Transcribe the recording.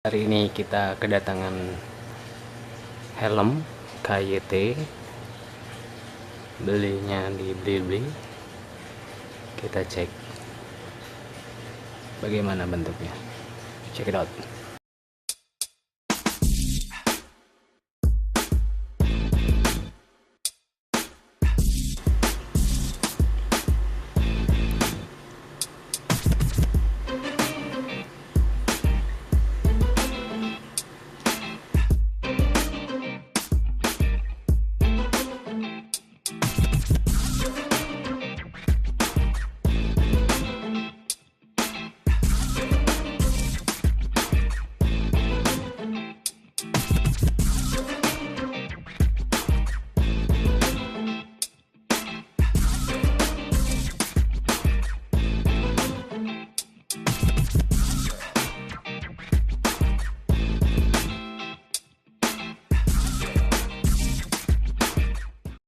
Hari ini kita kedatangan Helm KYT, belinya di Blibli. Kita cek bagaimana bentuknya, check it out.